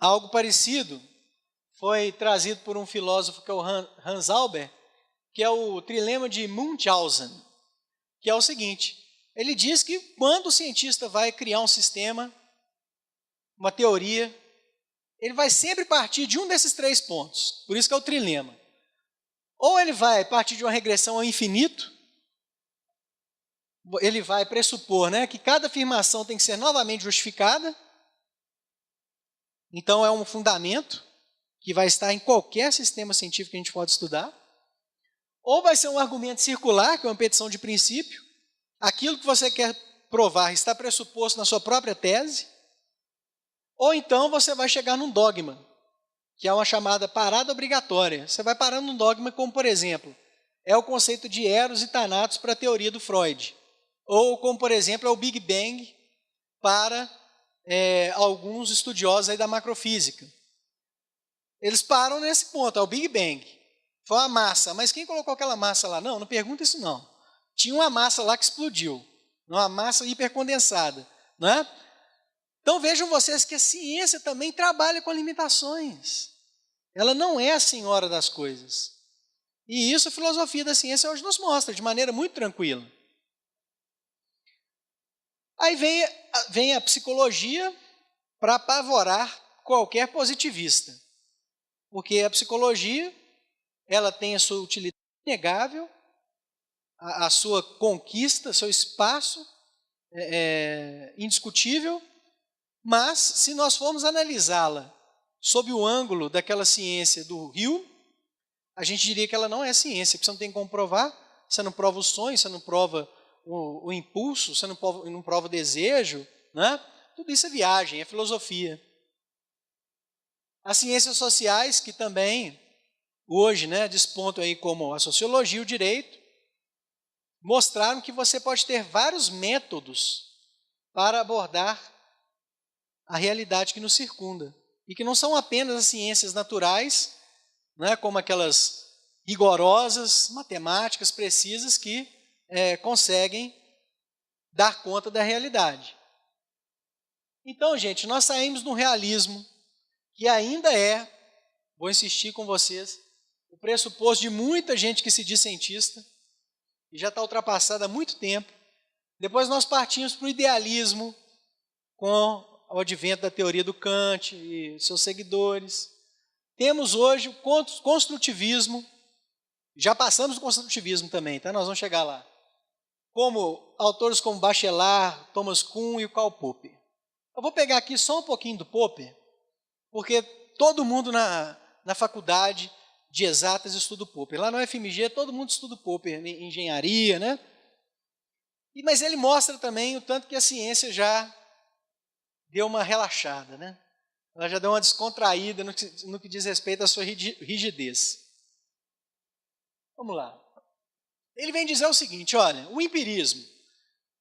algo parecido foi trazido por um filósofo que é o Hans Albert, que é o trilema de Munchausen, que é o seguinte: ele diz que quando o cientista vai criar um sistema, uma teoria, ele vai sempre partir de um desses 3 pontos, por isso que é o trilema. Ou ele vai partir de uma regressão ao infinito, ele vai pressupor, né, que cada afirmação tem que ser novamente justificada, então é um fundamento que vai estar em qualquer sistema científico que a gente pode estudar, ou vai ser um argumento circular, que é uma petição de princípio, aquilo que você quer provar está pressuposto na sua própria tese, ou então você vai chegar num dogma, que é uma chamada parada obrigatória. Você vai parar num dogma como, por exemplo, é o conceito de eros e thanatos para a teoria do Freud, ou como, por exemplo, é o Big Bang para alguns estudiosos aí da macrofísica. Eles param nesse ponto, é o Big Bang. Foi uma massa, mas quem colocou aquela massa lá? Não, não pergunta isso não. Tinha uma massa lá que explodiu, uma massa hipercondensada, não é? Então vejam vocês que a ciência também trabalha com limitações. Ela não é a senhora das coisas. E isso a filosofia da ciência hoje nos mostra de maneira muito tranquila. Aí vem a psicologia para apavorar qualquer positivista. Porque a psicologia, ela tem a sua utilidade inegável, a sua conquista, seu espaço indiscutível, mas se nós formos analisá-la sob o ângulo daquela ciência do Hume, a gente diria que ela não é ciência, porque você não tem como provar, você não prova o sonho, você não prova o impulso, você não prova o desejo, né? Tudo isso é viagem, é filosofia. As ciências sociais, que também hoje, né, despontam aí como a sociologia e o direito, mostraram que você pode ter vários métodos para abordar a realidade que nos circunda. E que não são apenas as ciências naturais, né, como aquelas rigorosas, matemáticas precisas que conseguem dar conta da realidade. Então, gente, nós saímos de um realismo que ainda vou insistir com vocês, o pressuposto de muita gente que se diz cientista, e já está ultrapassado há muito tempo. Depois nós partimos para o idealismo, com o advento da teoria do Kant e seus seguidores. Temos hoje o construtivismo, já passamos do construtivismo também, tá? Nós vamos chegar lá. Como autores como Bachelard, Thomas Kuhn e o Karl Popper. Eu vou pegar aqui só um pouquinho do Popper, porque todo mundo na faculdade de exatas estuda o Popper. Lá no FMG todo mundo estuda o Popper, engenharia, né? Mas ele mostra também o tanto que a ciência já deu uma relaxada, né? Ela já deu uma descontraída no que diz respeito à sua rigidez. Vamos lá. Ele vem dizer o seguinte, olha, o empirismo,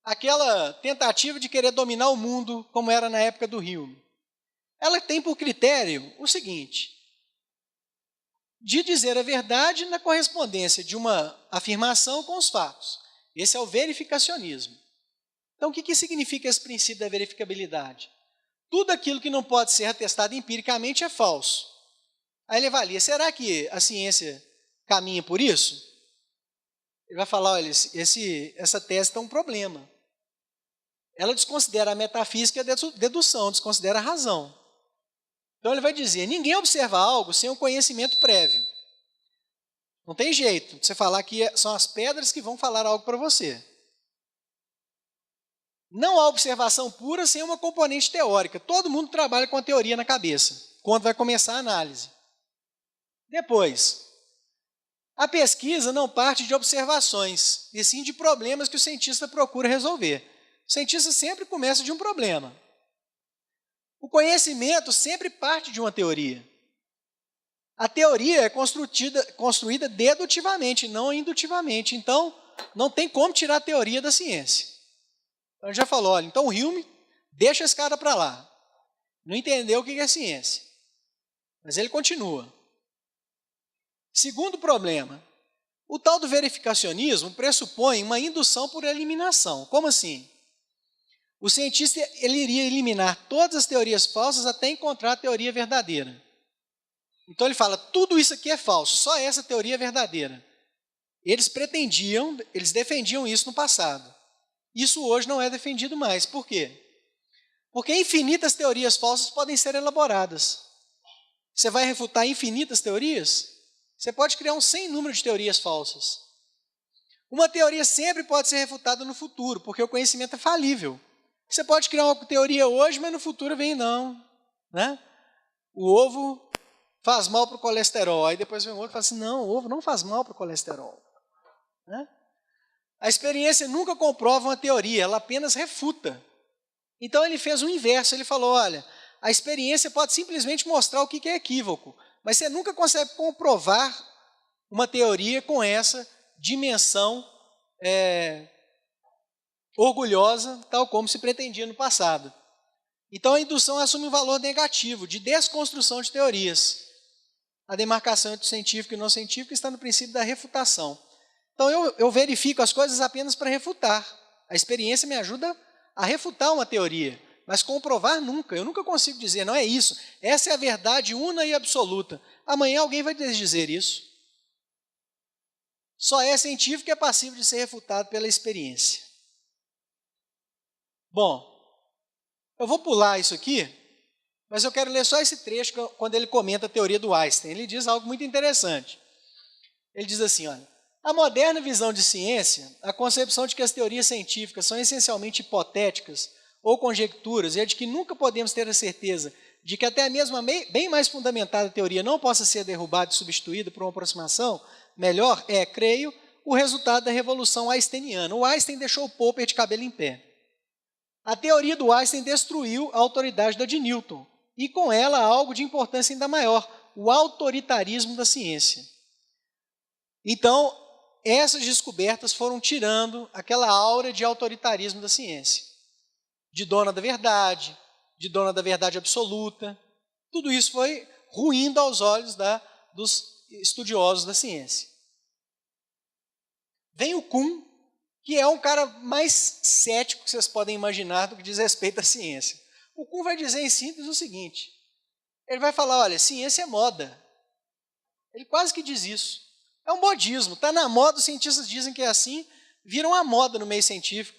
aquela tentativa de querer dominar o mundo como era na época do Hume, ela tem por critério o seguinte, de dizer a verdade na correspondência de uma afirmação com os fatos. Esse é o verificacionismo. Então, o que significa esse princípio da verificabilidade? Tudo aquilo que não pode ser atestado empiricamente é falso. Aí ele avalia, será que a ciência caminha por isso? Ele vai falar, olha, essa tese tem um problema. Ela desconsidera a metafísica e a dedução, desconsidera a razão. Então ele vai dizer, ninguém observa algo sem um conhecimento prévio. Não tem jeito de você falar que são as pedras que vão falar algo para você. Não há observação pura sem uma componente teórica. Todo mundo trabalha com a teoria na cabeça, quando vai começar a análise. Depois, a pesquisa não parte de observações, e sim de problemas que o cientista procura resolver. O cientista sempre começa de um problema. O conhecimento sempre parte de uma teoria. A teoria é construída dedutivamente, não indutivamente. Então, não tem como tirar a teoria da ciência. Então, já falou, olha, então o Hume deixa esse cara para lá. Não entendeu o que é ciência. Mas ele continua. Segundo problema, o tal do verificacionismo pressupõe uma indução por eliminação. Como assim? o cientista ele iria eliminar todas as teorias falsas até encontrar a teoria verdadeira. Então ele fala, tudo isso aqui é falso, só essa teoria é verdadeira. Eles defendiam isso no passado. Isso hoje não é defendido mais. Por quê? Porque infinitas teorias falsas podem ser elaboradas. Você vai refutar infinitas teorias? Você pode criar um sem número de teorias falsas. Uma teoria sempre pode ser refutada no futuro, porque o conhecimento é falível. Você pode criar uma teoria hoje, mas no futuro vem não. Né? O ovo faz mal para o colesterol. Aí depois vem outro e fala assim, não, o ovo não faz mal para o colesterol. Né? A experiência nunca comprova uma teoria, ela apenas refuta. Então ele fez o inverso, ele falou, olha, a experiência pode simplesmente mostrar o que é equívoco, mas você nunca consegue comprovar uma teoria com essa dimensão orgulhosa, tal como se pretendia no passado. Então a indução assume um valor negativo, de desconstrução de teorias. A demarcação entre o científico e o não científico está no princípio da refutação. Então eu verifico as coisas apenas para refutar. A experiência me ajuda a refutar uma teoria, mas comprovar nunca. Eu nunca consigo dizer, não é isso. Essa é a verdade una e absoluta. Amanhã alguém vai dizer isso. Só é científico e é passível de ser refutado pela experiência. Bom, eu vou pular isso aqui, mas eu quero ler só esse trecho quando ele comenta a teoria do Einstein. Ele diz algo muito interessante. Ele diz assim, olha, a moderna visão de ciência, a concepção de que as teorias científicas são essencialmente hipotéticas ou conjecturas, e a de que nunca podemos ter a certeza de que até a mesma bem mais fundamentada teoria não possa ser derrubada e substituída por uma aproximação melhor, creio, o resultado da revolução einsteiniana. O Einstein deixou o Popper de cabelo em pé. A teoria do Einstein destruiu a autoridade da de Newton, e com ela algo de importância ainda maior, o autoritarismo da ciência. Então, essas descobertas foram tirando aquela aura de autoritarismo da ciência, de dona da verdade absoluta. Tudo isso foi ruindo aos olhos dos estudiosos da ciência. Vem o Kuhn, que é um cara mais cético que vocês podem imaginar do que diz respeito à ciência. O Kuhn vai dizer em síntese o seguinte, ele vai falar, olha, ciência é moda. Ele quase que diz isso. É um modismo, está na moda, os cientistas dizem que é assim, viram a moda no meio científico.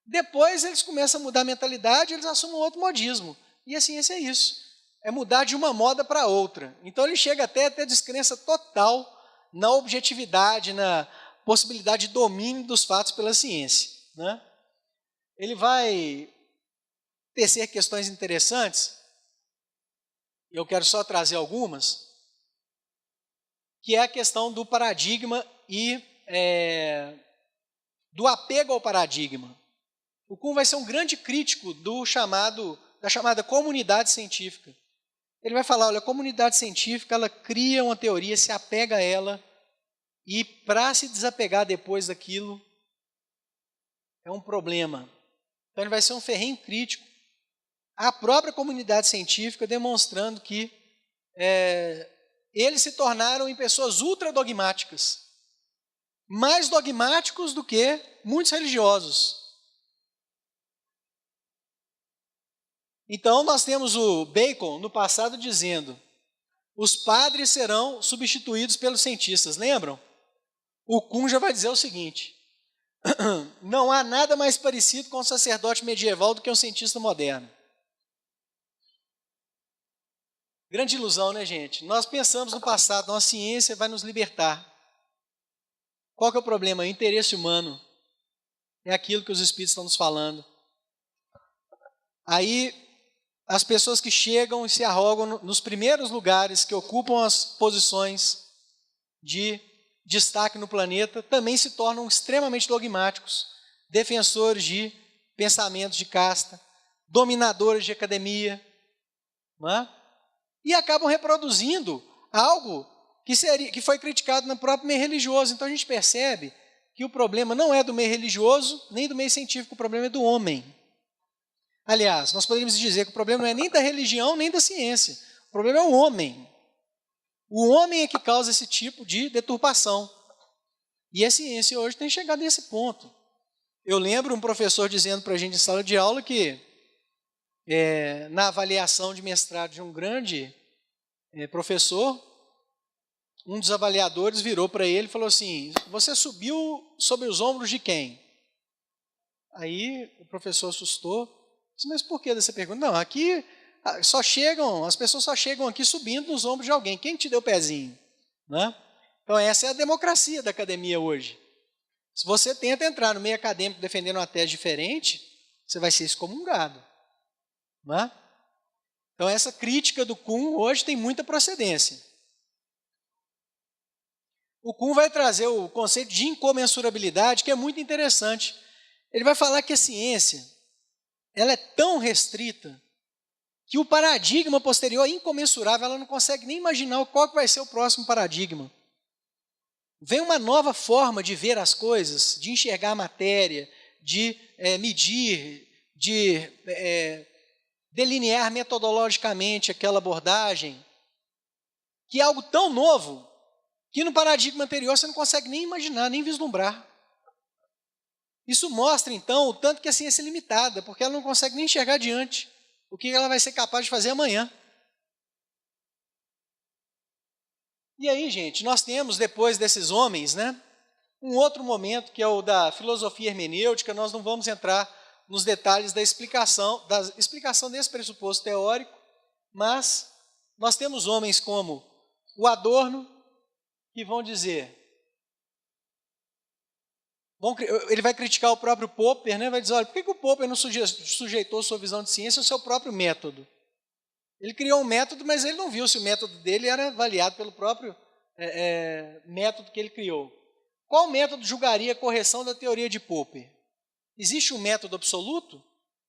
Depois eles começam a mudar a mentalidade, eles assumem outro modismo. E a ciência é isso, é mudar de uma moda para outra. Então ele chega até a ter descrença total na objetividade, na possibilidade de domínio dos fatos pela ciência. Né? Ele vai tecer questões interessantes, eu quero só trazer algumas, que é a questão do paradigma e do apego ao paradigma. O Kuhn vai ser um grande crítico da chamada comunidade científica. Ele vai falar, olha, a comunidade científica, ela cria uma teoria, se apega a ela, e para se desapegar depois daquilo, é um problema. Então ele vai ser um ferrenho crítico à própria comunidade científica, demonstrando que eles se tornaram em pessoas ultra dogmáticas, mais dogmáticos do que muitos religiosos. Então nós temos o Bacon no passado dizendo, os padres serão substituídos pelos cientistas, lembram? O Kuhn já vai dizer o seguinte, não há nada mais parecido com um sacerdote medieval do que um cientista moderno. Grande ilusão, né, gente? Nós pensamos no passado, a ciência vai nos libertar. Qual que é o problema? O interesse humano. É aquilo que os Espíritos estão nos falando. Aí, as pessoas que chegam e se arrogam nos primeiros lugares, que ocupam as posições de destaque no planeta, também se tornam extremamente dogmáticos, defensores de pensamentos de casta, dominadores de academia, não é? E acabam reproduzindo algo que foi criticado no próprio meio religioso. Então a gente percebe que o problema não é do meio religioso, nem do meio científico, o problema é do homem. Aliás, nós poderíamos dizer que o problema não é nem da religião, nem da ciência. O problema é o homem. O homem é que causa esse tipo de deturpação. E a ciência hoje tem chegado nesse ponto. Eu lembro um professor dizendo para a gente em sala de aula que na avaliação de mestrado de um grande professor, um dos avaliadores virou para ele e falou assim: você subiu sobre os ombros de quem? Aí o professor assustou, disse: mas por que dessa pergunta? Não, aqui as pessoas só chegam aqui subindo nos ombros de alguém. Quem te deu o pezinho? Né? Então essa é a democracia da academia hoje. Se você tenta entrar no meio acadêmico defendendo uma tese diferente, você vai ser excomungado. Né? Então essa crítica do Kuhn hoje tem muita procedência. O Kuhn vai trazer o conceito de incomensurabilidade, que é muito interessante. Ele vai falar que a ciência ela é tão restrita que o paradigma posterior é incomensurável, ela não consegue nem imaginar qual que vai ser o próximo paradigma. Vem uma nova forma de ver as coisas, de enxergar a matéria, de medir, de delinear metodologicamente aquela abordagem, que é algo tão novo que no paradigma anterior você não consegue nem imaginar, nem vislumbrar. Isso mostra, então, o tanto que a ciência é limitada, porque ela não consegue nem enxergar adiante o que ela vai ser capaz de fazer amanhã. E aí, gente, nós temos, depois desses homens, né, um outro momento, que é o da filosofia hermenêutica. Nós não vamos entrar nos detalhes da explicação desse pressuposto teórico, mas nós temos homens como o Adorno, que vão dizer... ele vai criticar o próprio Popper, né? Vai dizer: olha, por que o Popper não sujeitou sua visão de ciência ao seu próprio método? Ele criou um método, mas ele não viu se o método dele era avaliado pelo próprio método que ele criou. Qual método julgaria a correção da teoria de Popper? Existe um método absoluto?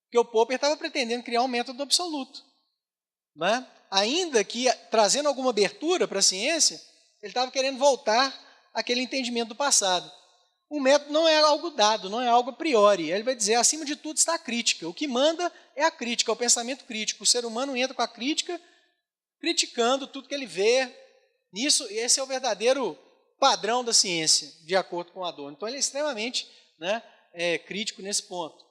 Porque o Popper estava pretendendo criar um método absoluto. Né? Ainda que trazendo alguma abertura para a ciência, ele estava querendo voltar àquele entendimento do passado. O método não é algo dado, não é algo a priori. Ele vai dizer: acima de tudo está a crítica. O que manda é a crítica, é o pensamento crítico. O ser humano entra com a crítica, criticando tudo que ele vê. Esse é o verdadeiro padrão da ciência, de acordo com Adorno. Então ele é extremamente crítico nesse ponto.